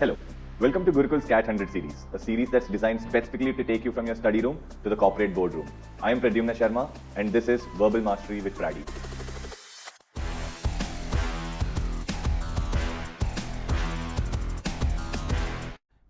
Hello, welcome to Gurukul's CAT 100 series, a series that's designed specifically to take you from your study room to the corporate boardroom. I am Prady Sharma and this is Verbal Mastery with Prady.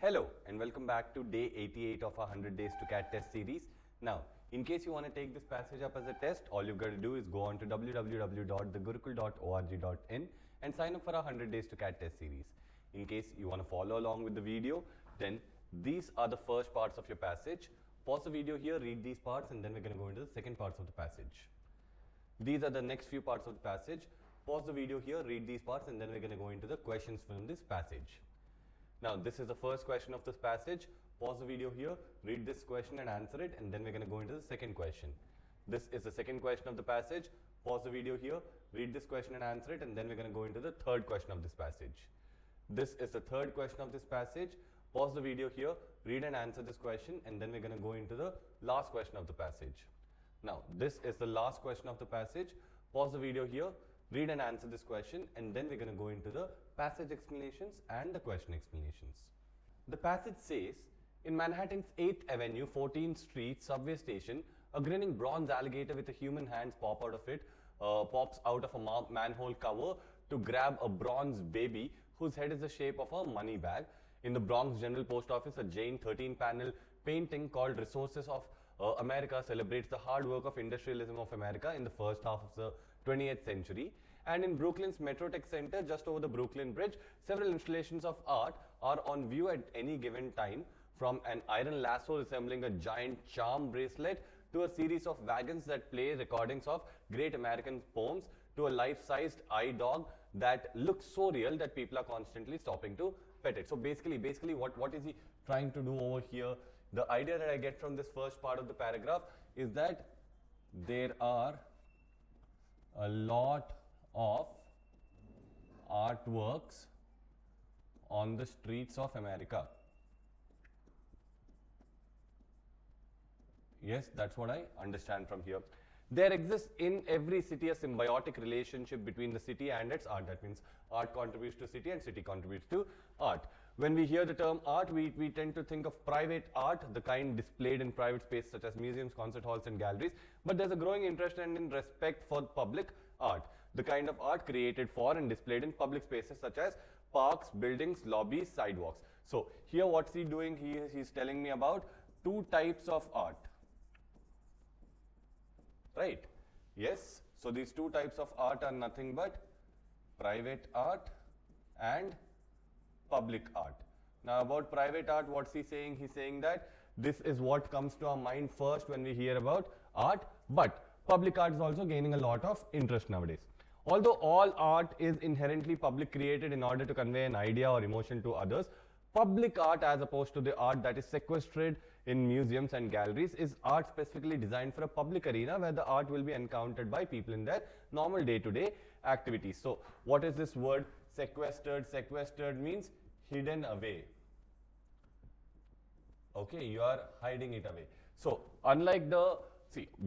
Hello and welcome back to day 88 of our 100 days to CAT test series. Now, in case you want to take this passage up as a test, all you've got to do is go on to www.thegurukul.org.in and sign up for our 100 days to CAT test series. In case you want to follow along with the video, then these are the first parts of your passage. Pause the video here, read these parts, and then we're going to go into the second parts of the passage. These are the next few parts of the passage. Pause the video here, read these parts, and then we're going to go into the questions from this passage. Now, this is the first question of this passage. Pause the video here, read this question and answer it, and then we're going to go into the second question. This is the second question of the passage. Pause the video here, read this question and answer it, and then we're going to go into the third question of this passage. This is the third question of this passage. Pause the video here, read and answer this question, and then we're going to go into the last question of the passage. Now, this is the last question of the passage. Pause the video here, read and answer this question, and then we're going to go into the passage explanations and the question explanations. The passage says, in Manhattan's 8th Avenue, 14th Street subway station, a grinning bronze alligator with a human hands pops out of a manhole cover to grab a bronze baby whose head is the shape of a money bag. In the Bronx General Post Office, a Jane 13-panel painting called Resources of America celebrates the hard work of industrialism of America in the first half of the 20th century. And in Brooklyn's Metrotech Center, just over the Brooklyn Bridge, several installations of art are on view at any given time, from an iron lasso resembling a giant charm bracelet to a series of wagons that play recordings of great American poems to a life-sized eye dog that looks so real that people are constantly stopping to pet it. So basically what is he trying to do over here? The idea that I get from this first part of the paragraph is that there are a lot of artworks on the streets of America. Yes, that's what I understand from here. There exists in every city a symbiotic relationship between the city and its art. That means art contributes to city and city contributes to art. When we hear the term art, we tend to think of private art, the kind displayed in private spaces such as museums, concert halls and galleries. But there's a growing interest and respect for public art, the kind of art created for and displayed in public spaces such as parks, buildings, lobbies, sidewalks. So here what's he doing? He's telling me about two types of art. Right? Yes. So these two types of art are nothing but private art and public art. Now about private art, what's he saying? He's saying that this is what comes to our mind first when we hear about art, but public art is also gaining a lot of interest nowadays. Although all art is inherently public, created in order to convey an idea or emotion to others, public art, as opposed to the art that is sequestered in museums and galleries, is art specifically designed for a public arena where the art will be encountered by people in their normal day-to-day activities. So what is this word sequestered? Sequestered means hidden away. Okay, you are hiding it away. So unlike the,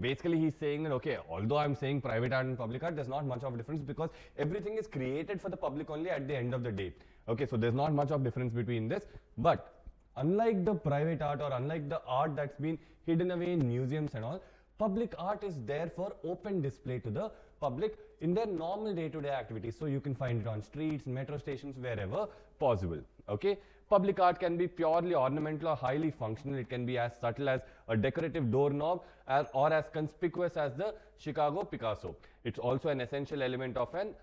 basically he's saying that, okay, although I'm saying private art and public art, there's not much of a difference because everything is created for the public only at the end of the day. Okay, so there's not much of difference between this, but unlike the private art or unlike the art that's been hidden away in museums and all, public art is there for open display to the public in their normal day-to-day activities. So you can find it on streets, metro stations, wherever possible. Okay, public art can be purely ornamental or highly functional. It can be as subtle as a decorative doorknob or as conspicuous as the Chicago Picasso. It's also an essential element of an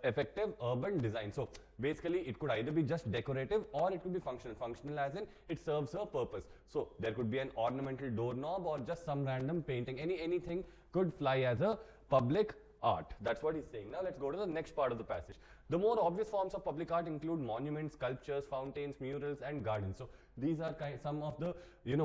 effective urban design. So basically it could either be just decorative or it could be functional. Functional as in it serves a purpose. So there could be an ornamental doorknob or just some random painting. Anything could fly as a public art. That's what he's saying. Now let's go to the next part of the passage. The more obvious forms of public art include monuments, sculptures, fountains, murals and gardens. So these are some of the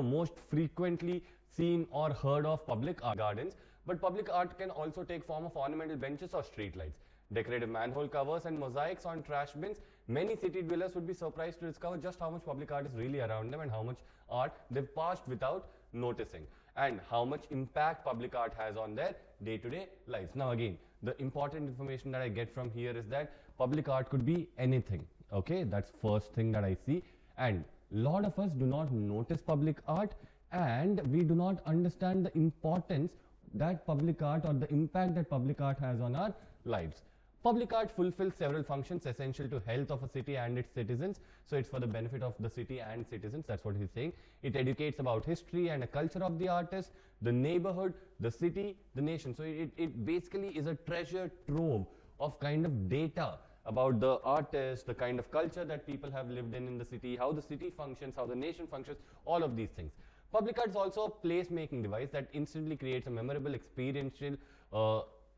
most frequently seen or heard of public art gardens. But public art can also take form of ornamental benches or street lights, decorative manhole covers and mosaics on trash bins. Many city dwellers would be surprised to discover just how much public art is really around them and how much art they've passed without noticing, and how much impact public art has on their day-to-day lives. Now again, the important information that I get from here is that public art could be anything. Okay, that's first thing that I see. And lot of us do not notice public art, and we do not understand the importance that public art or the impact that public art has on our lives. Public art fulfills several functions essential to health of a city and its citizens. So it's for the benefit of the city and citizens. That's what he's saying. It educates about history and a culture of the artist, the neighborhood, the city, the nation. So it basically is a treasure trove of kind of data about the artist, the kind of culture that people have lived in the city, how the city functions, how the nation functions, all of these things. Public art is also a place-making device that instantly creates a memorable experiential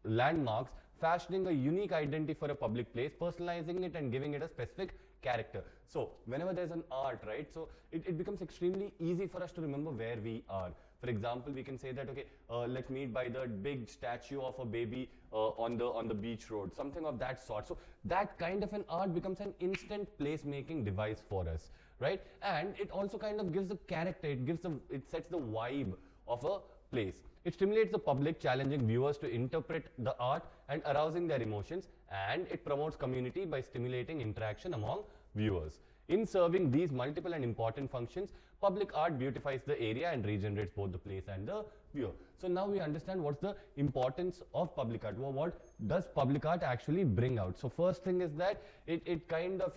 landmarks, fashioning a unique identity for a public place, personalizing it and giving it a specific character. So whenever there's an art, right, so it becomes extremely easy for us to remember where we are. For example, we can say that, okay, let's meet by the big statue of a baby on the beach road, something of that sort. So that kind of an art becomes an instant place-making device for us, right? And it also kind of gives the character, it sets the vibe of a place. It stimulates the public, challenging viewers to interpret the art and arousing their emotions, and it promotes community by stimulating interaction among viewers. In serving these multiple and important functions, public art beautifies the area and regenerates both the place and the viewer. So now we understand what's the importance of public art. Well, what does public art actually bring out? So first thing is that it kind of,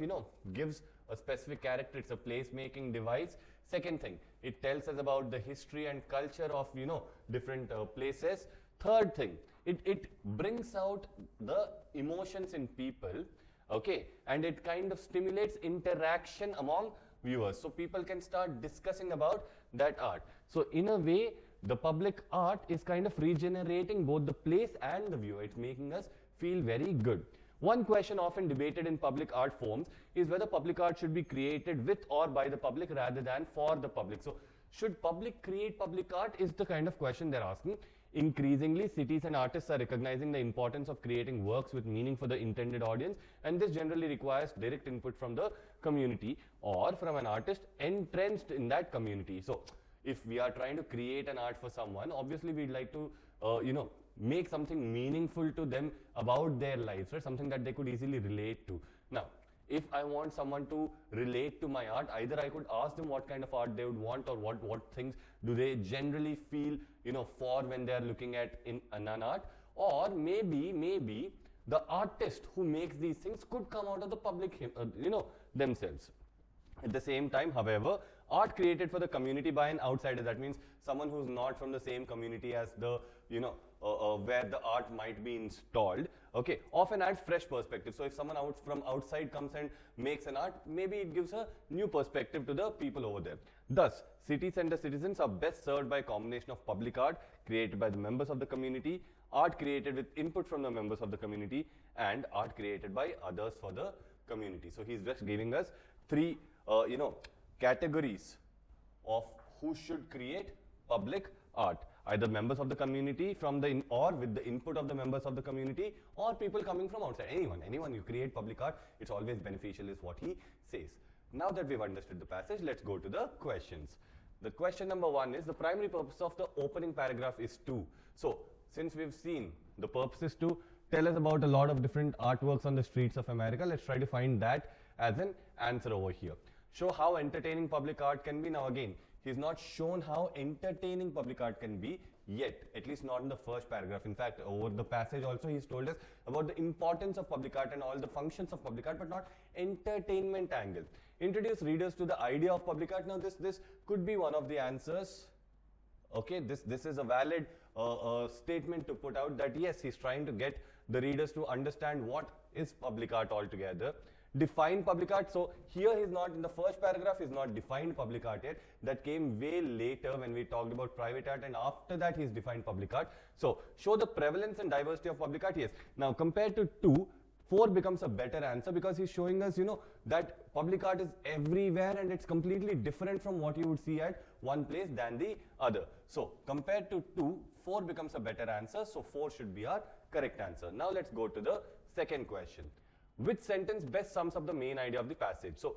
gives a specific character. It's a place-making device. Second thing, it tells us about the history and culture of, different places. Third thing, it brings out the emotions in people, okay, and it kind of stimulates interaction among viewers. So people can start discussing about that art. So in a way, the public art is kind of regenerating both the place and the viewer. It's making us feel very good. One question often debated in public art forms is whether public art should be created with or by the public rather than for the public. So should public create public art is the kind of question they're asking. Increasingly, cities and artists are recognizing the importance of creating works with meaning for the intended audience, and this generally requires direct input from the community or from an artist entrenched in that community. So if we are trying to create an art for someone, obviously we'd like to, make something meaningful to them about their lives, right? Something that they could easily relate to. Now, if I want someone to relate to my art, either I could ask them what kind of art they would want, or what things do they generally feel, for when they are looking at in an art, or maybe the artist who makes these things could come out of the public, themselves. At the same time, however, art created for the community by an outsider, that means someone who's not from the same community as the, where the art might be installed, okay, often adds fresh perspective. So if someone from outside comes and makes an art, maybe it gives a new perspective to the people over there. Thus, cities and the citizens are best served by a combination of public art created by the members of the community, art created with input from the members of the community, and art created by others for the community. So he's just giving us three, categories of who should create public art. Either members of the community or with the input of the members of the community, or people coming from outside. Anyone you create public art, it's always beneficial is what he says. Now that we've understood the passage, let's go to the questions. The question number 1 is, the primary purpose of the opening paragraph is to. So since we've seen the purpose is to tell us about a lot of different artworks on the streets of America, let's try to find that as an answer over here. Show how entertaining public art can be. Now again, he's not shown how entertaining public art can be yet, at least not in the first paragraph. In fact, over the passage also he's told us about the importance of public art and all the functions of public art, but not entertainment angle. Introduce readers to the idea of public art. Now this could be one of the answers. Okay, this is a valid statement to put out, that yes, he's trying to get the readers to understand what is public art altogether. Define public art. So here he's not, in the first paragraph, he's not defined public art yet. That came way later when we talked about private art, and after that he's defined public art. So show the prevalence and diversity of public art. Yes. Now compared to 2, 4 becomes a better answer, because he's showing us, that public art is everywhere and it's completely different from what you would see at one place than the other. So compared to 2, 4 becomes a better answer. So 4 should be our correct answer. Now let's go to the second question. Which sentence best sums up the main idea of the passage? So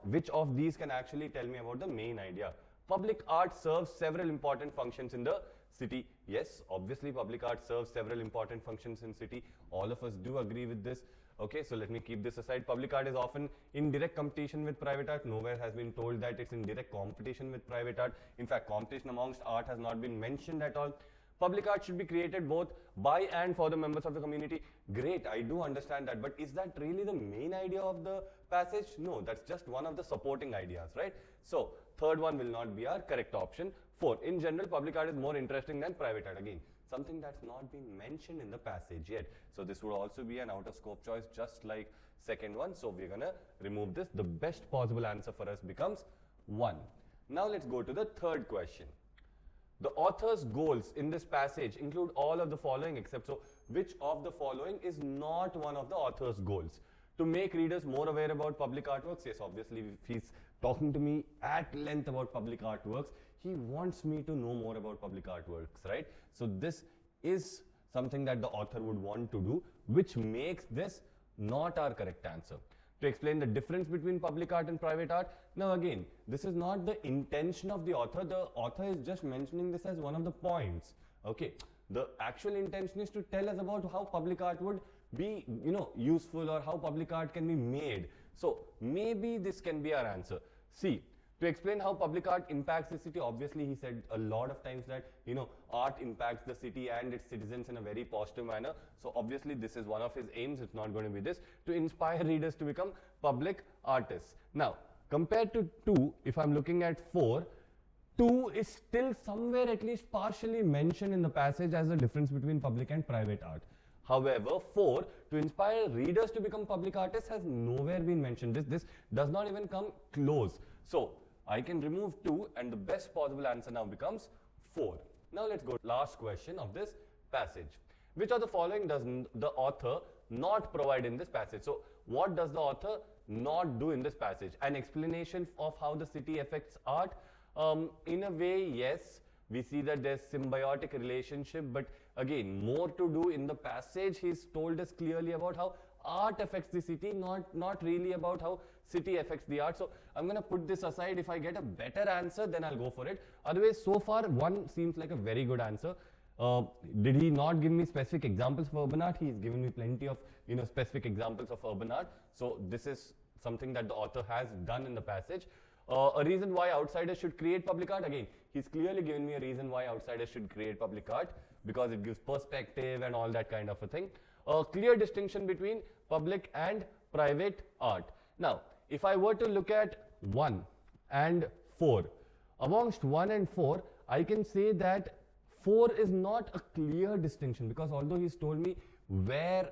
which of these can actually tell me about the main idea? Public art serves several important functions in the city. Yes, obviously public art serves several important functions in city. All of us do agree with this. Okay, so let me keep this aside. Public art is often in direct competition with private art. Nowhere has been told that it's in direct competition with private art. In fact, competition amongst art has not been mentioned at all. Public art should be created both by and for the members of the community. Great, I do understand that, but is that really the main idea of the passage? No, that's just one of the supporting ideas, right? So, third one will not be our correct option. 4, in general, public art is more interesting than private art. Again, something that's not been mentioned in the passage yet. So, this would also be an out of scope choice, just like second one. So, we're gonna remove this. The best possible answer for us becomes 1. Now, let's go to the third question. The author's goals in this passage include all of the following except, so which of the following is not one of the author's goals? To make readers more aware about public artworks. Yes, obviously, if he's talking to me at length about public artworks, he wants me to know more about public artworks, right? So this is something that the author would want to do, which makes this not our correct answer. To explain the difference between public art and private art. Now again, this is not the intention of the author. The author is just mentioning this as one of the points. Okay, the actual intention is to tell us about how public art would be, useful, or how public art can be made. So maybe this can be our answer. See, to explain how public art impacts the city, obviously he said a lot of times that, art impacts the city and its citizens in a very positive manner. So obviously this is one of his aims. It's not going to be this. To inspire readers to become public artists. Now, compared to 2, if I'm looking at 4, 2 is still somewhere at least partially mentioned in the passage as the difference between public and private art. However, 4, to inspire readers to become public artists, has nowhere been mentioned. This does not even come close. So, I can remove 2 and the best possible answer now becomes 4. Now, let's go to the last question of this passage. Which of the following does the author not provide in this passage? So, what does the author not do in this passage? An explanation of how the city affects art. In a way, yes, we see that there's symbiotic relationship, but again, more to do in the passage. He's told us clearly about how art affects the city, not really about how city affects the art. So I'm going to put this aside. If I get a better answer, then I'll go for it. Otherwise, so far, 1 seems like a very good answer. Did he not give me specific examples for urban art? He's given me plenty of specific examples of urban art. So this is something that the author has done in the passage. A reason why outsiders should create public art. Again, he's clearly given me a reason why outsiders should create public art, because it gives perspective and all that kind of a thing. A clear distinction between public and private art. Now, if I were to look at 1 and 4, amongst 1 and 4, I can say that 4 is not a clear distinction, because although he's told me where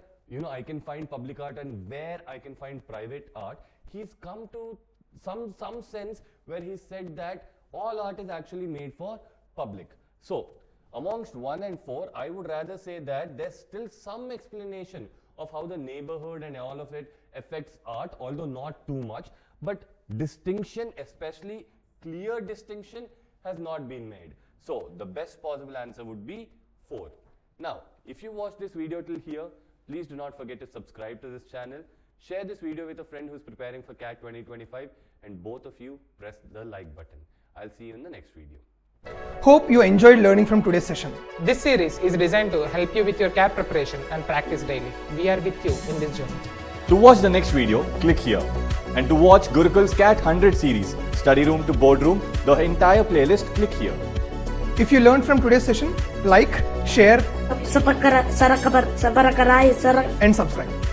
I can find public art and where I can find private art, he's come to some sense where he said that all art is actually made for public. So, amongst 1 and 4, I would rather say that there's still some explanation of how the neighborhood and all of it affects art, although not too much, but distinction, especially clear distinction, has not been made. So, the best possible answer would be 4. Now, if you watched this video till here, please do not forget to subscribe to this channel. Share this video with a friend who's preparing for CAT 2025, and both of you press the like button. I'll see you in the next video. Hope you enjoyed learning from today's session. This series is designed to help you with your CAT preparation and practice daily. We are with you in this journey. To watch the next video, click here. And to watch Gurukul's CAT 100 series, study room to boardroom, the entire playlist, click here. If you learned from today's session, like, share, and subscribe.